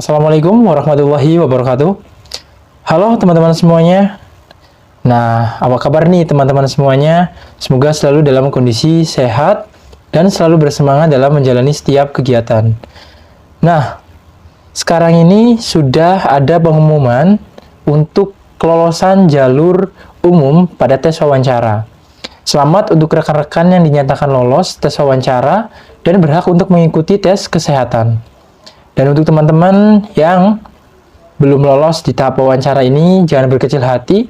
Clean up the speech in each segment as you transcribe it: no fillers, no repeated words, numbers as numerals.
Assalamualaikum warahmatullahi wabarakatuh. Halo teman-teman semuanya. Nah, apa kabar nih teman-teman semuanya? Semoga selalu dalam kondisi sehat dan selalu bersemangat dalam menjalani setiap kegiatan. Nah, sekarang ini sudah ada pengumuman untuk kelolosan jalur umum pada tes wawancara. Selamat untuk rekan-rekan yang dinyatakan lolos tes wawancara dan berhak untuk mengikuti tes kesehatan. Dan untuk teman-teman yang belum lolos di tahap wawancara ini, jangan berkecil hati,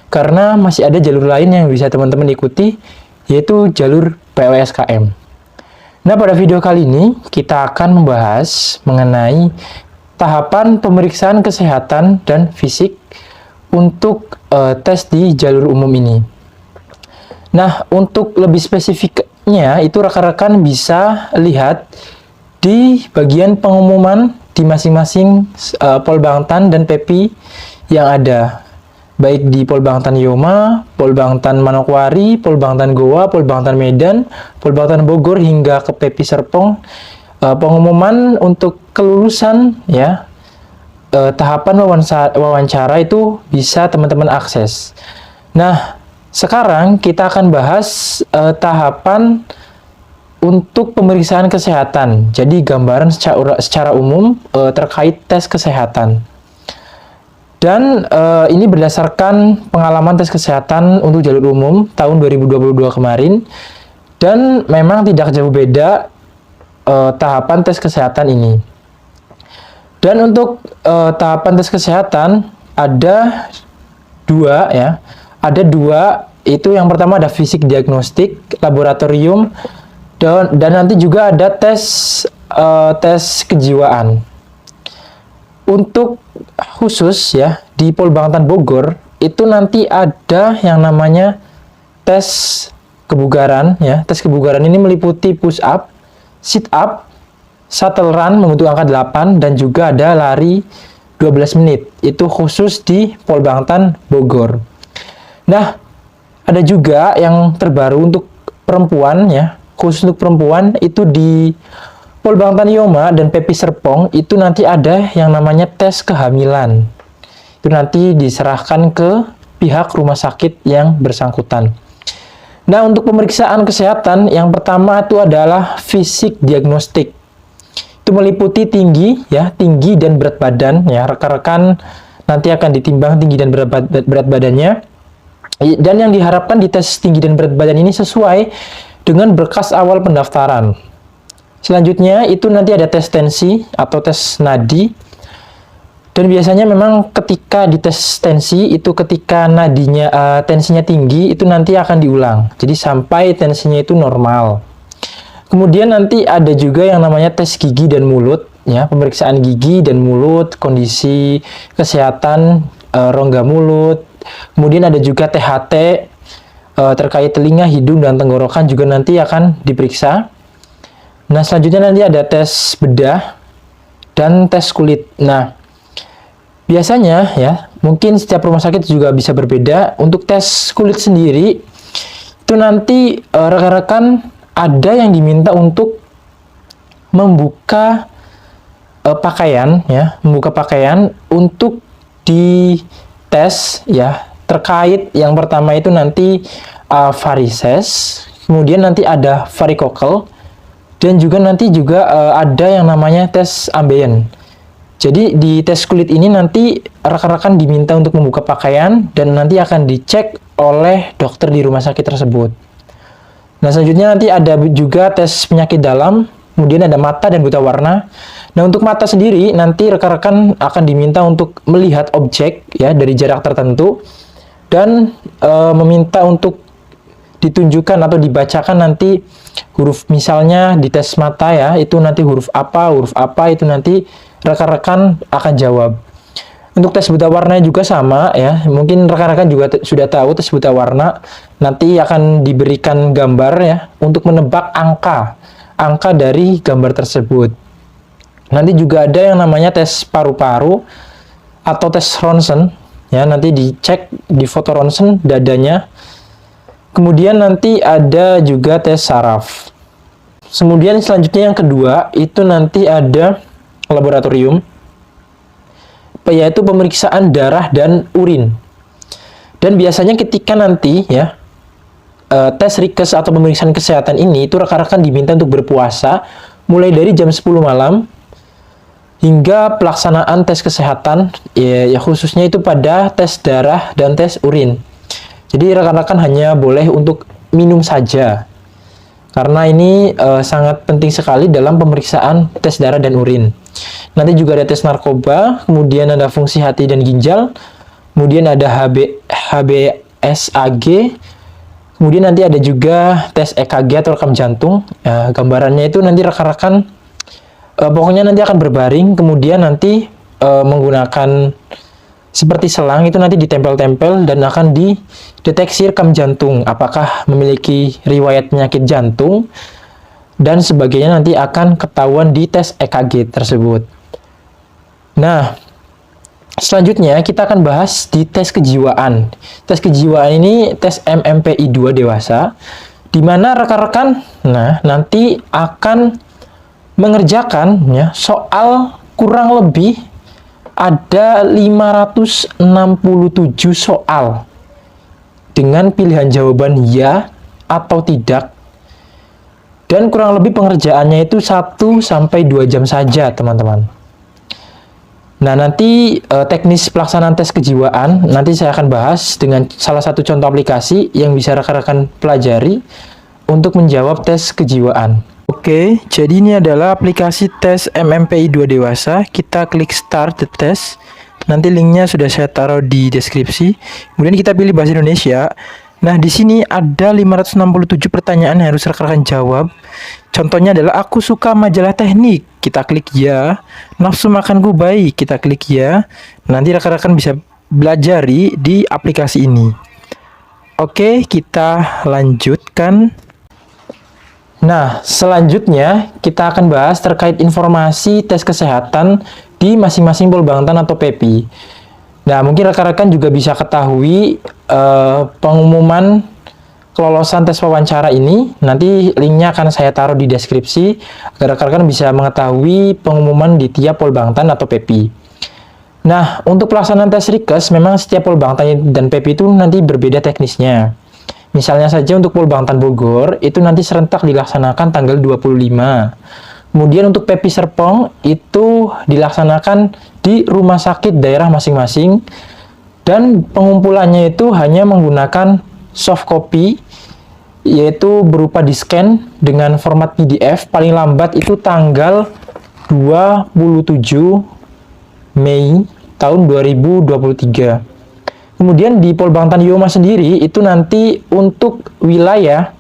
karena masih ada jalur lain yang bisa teman-teman ikuti, yaitu jalur PWSKM. Nah, pada video kali ini, kita akan membahas mengenai tahapan pemeriksaan kesehatan dan fisik untuk tes di jalur umum ini. Nah, untuk lebih spesifiknya, itu rekan-rekan bisa lihat di bagian pengumuman di masing-masing Polbangtan dan PEPI yang ada, baik di Polbangtan Yoma, Polbangtan Manokwari, Polbangtan Goa, Polbangtan Medan, Polbangtan Bogor hingga ke PEPI Serpong. Pengumuman untuk kelulusan ya tahapan wawancara itu bisa teman-teman akses. Nah, sekarang kita akan bahas tahapan untuk pemeriksaan kesehatan. Jadi gambaran secara umum terkait tes kesehatan. Dan ini berdasarkan pengalaman tes kesehatan untuk jalur umum tahun 2022 kemarin. Dan memang tidak jauh beda tahapan tes kesehatan ini. Dan untuk tahapan tes kesehatan ada dua ya. Ada dua, itu yang pertama ada fisik diagnostik, laboratorium, dan nanti juga ada tes kejiwaan. Untuk khusus ya di Polbangtan Bogor itu nanti ada yang namanya tes kebugaran ya. Tes kebugaran ini meliputi push up, sit up, shuttle run membentuk angka 8 dan juga ada lari 12 menit. Itu khusus di Polbangtan Bogor. Nah, ada juga yang terbaru untuk perempuan ya. Khusus untuk perempuan itu di Polbangtan Yoma dan PEPI Serpong itu nanti ada yang namanya tes kehamilan. Itu nanti diserahkan ke pihak rumah sakit yang bersangkutan. Nah, untuk pemeriksaan kesehatan yang pertama itu adalah fisik diagnostik. Itu meliputi tinggi ya, tinggi dan berat badan ya. Rekan-rekan nanti akan ditimbang tinggi dan berat badannya. Dan yang diharapkan di tes tinggi dan berat badan ini sesuai dengan berkas awal pendaftaran. Selanjutnya itu nanti ada tes tensi atau tes nadi. Dan biasanya memang ketika di tes tensi itu ketika nadinya tensinya tinggi itu nanti akan diulang. Jadi sampai tensinya itu normal. Kemudian nanti ada juga yang namanya tes gigi dan mulut ya, pemeriksaan gigi dan mulut, kondisi kesehatan rongga mulut. Kemudian ada juga THT terkait telinga, hidung, dan tenggorokan juga nanti akan diperiksa. Nah, selanjutnya nanti ada tes bedah dan tes kulit. Nah, biasanya ya, mungkin setiap rumah sakit juga bisa berbeda. Untuk tes kulit sendiri, itu nanti rekan-rekan ada yang diminta untuk membuka pakaian ya, membuka pakaian untuk di tes ya, terkait yang pertama itu nanti varises, kemudian nanti ada varikokel, dan juga nanti ada yang namanya tes ambeien. Jadi di tes kulit ini nanti rekan-rekan diminta untuk membuka pakaian dan nanti akan dicek oleh dokter di rumah sakit tersebut. Nah, selanjutnya nanti ada juga tes penyakit dalam, kemudian ada mata dan buta warna. Nah, untuk mata sendiri nanti rekan-rekan akan diminta untuk melihat objek ya dari jarak tertentu dan meminta untuk ditunjukkan atau dibacakan nanti huruf, misalnya di tes mata ya, itu nanti huruf apa itu nanti rekan-rekan akan jawab. Untuk tes buta warna juga sama ya, mungkin rekan-rekan juga sudah tahu tes buta warna nanti akan diberikan gambar ya untuk menebak angka dari gambar tersebut. Nanti juga ada yang namanya tes paru-paru atau tes ronsen ya, nanti dicek di foto ronsen dadanya. Kemudian nanti ada juga tes saraf. Kemudian selanjutnya yang kedua itu nanti ada laboratorium. yaitu pemeriksaan darah dan urin. Dan biasanya ketika nanti ya tes Rikes atau pemeriksaan kesehatan ini itu rekan-rekan diminta untuk berpuasa mulai dari jam 10 malam hingga pelaksanaan tes kesehatan ya khususnya itu pada tes darah dan tes urin. Jadi rekan-rekan hanya boleh untuk minum saja. Karena ini sangat penting sekali dalam pemeriksaan tes darah dan urin. Nanti juga ada tes narkoba, kemudian ada fungsi hati dan ginjal, kemudian ada HBsAg, kemudian nanti ada juga tes EKG atau rekam jantung. Gambarannya itu nanti rekan-rekan pokoknya nanti akan berbaring, kemudian nanti menggunakan seperti selang itu nanti ditempel-tempel dan akan dideteksi rekam jantung apakah memiliki riwayat penyakit jantung dan sebagainya, nanti akan ketahuan di tes EKG tersebut. Nah, selanjutnya kita akan bahas di tes kejiwaan. Tes kejiwaan ini tes MMPI 2 dewasa, di mana rekan-rekan nanti akan mengerjakan ya soal kurang lebih ada 567 soal dengan pilihan jawaban ya atau tidak, dan kurang lebih pengerjaannya itu 1-2 jam saja, teman-teman. Nah, nanti teknis pelaksanaan tes kejiwaan nanti saya akan bahas dengan salah satu contoh aplikasi yang bisa rekan-rekan pelajari untuk menjawab tes kejiwaan. Oke, jadi ini adalah aplikasi tes MMPI 2 dewasa. Kita klik start the test. Nanti linknya sudah saya taruh di deskripsi. Kemudian kita pilih bahasa Indonesia. Nah, di sini ada 567 pertanyaan yang harus rekan-rekan jawab. Contohnya adalah aku suka majalah teknik. Kita klik ya. Nafsu makanku baik. Kita klik ya. Nanti rekan-rekan bisa belajari di aplikasi ini. Oke, kita lanjutkan. Nah, selanjutnya kita akan bahas terkait informasi tes kesehatan di masing-masing Polbangtan atau PEPI. Nah, mungkin rekan-rekan juga bisa ketahui pengumuman kelolosan tes wawancara ini. Nanti linknya akan saya taruh di deskripsi agar rekan-rekan bisa mengetahui pengumuman di tiap Polbangtan atau PEPI. Nah, untuk pelaksanaan tes Rikes memang setiap Polbangtan dan PEPI itu nanti berbeda teknisnya. Misalnya saja untuk Polbangtan Bogor, itu nanti serentak dilaksanakan tanggal 25. Kemudian untuk PEPI Serpong, itu dilaksanakan di rumah sakit daerah masing-masing. Dan pengumpulannya itu hanya menggunakan soft copy, yaitu berupa di-scan dengan format PDF, paling lambat itu tanggal 27 Mei tahun 2023. Kemudian di Polbangtan Yoma sendiri itu nanti untuk wilayah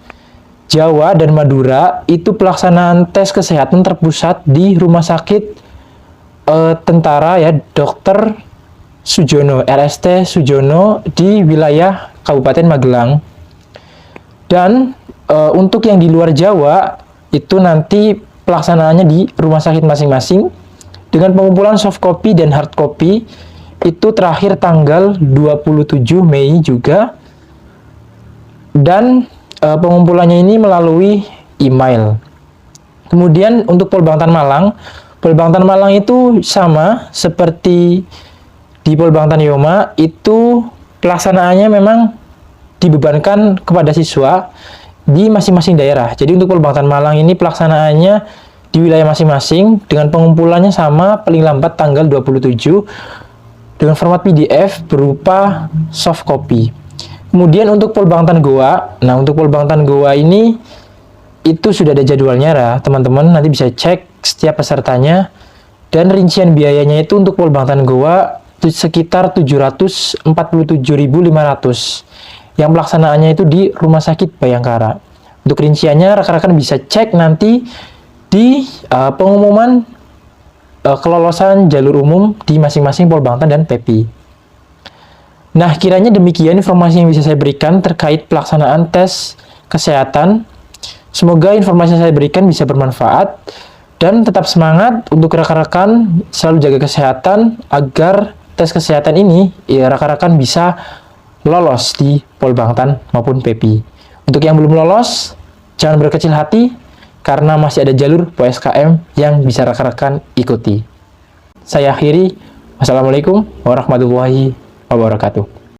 Jawa dan Madura itu pelaksanaan tes kesehatan terpusat di Rumah Sakit Tentara ya Dr. Sujono, RST Sujono di wilayah Kabupaten Magelang. Dan untuk yang di luar Jawa itu nanti pelaksanaannya di rumah sakit masing-masing dengan pengumpulan soft copy dan hard copy. Itu terakhir tanggal 27 Mei juga, dan pengumpulannya ini melalui email. Kemudian untuk Polbangtan Malang itu sama seperti di Polbangtan Yoma, itu pelaksanaannya memang dibebankan kepada siswa di masing-masing daerah. Jadi untuk Polbangtan Malang ini pelaksanaannya di wilayah masing-masing dengan pengumpulannya sama paling lambat tanggal 27 dengan format PDF berupa soft copy. Kemudian untuk Polbangtan Goa, nah untuk Polbangtan Goa ini itu sudah ada jadwalnya teman-teman, nanti bisa cek setiap pesertanya, dan rincian biayanya itu untuk Polbangtan Goa itu sekitar 747.500 yang pelaksanaannya itu di Rumah Sakit Bayangkara. Untuk rinciannya rekan-rekan bisa cek nanti di pengumuman kelolosan jalur umum di masing-masing Polbangtan dan PEPI. Nah, kiranya demikian informasi yang bisa saya berikan terkait pelaksanaan tes kesehatan. Semoga informasi yang saya berikan bisa bermanfaat, dan tetap semangat untuk rekan-rekan selalu jaga kesehatan agar tes kesehatan ini ya rekan-rekan bisa lolos di Polbangtan maupun PEPI. Untuk yang belum lolos, jangan berkecil hati, karena masih ada jalur POSKM yang bisa rekan-rekan ikuti. Saya akhiri. Assalamualaikum warahmatullahi wabarakatuh.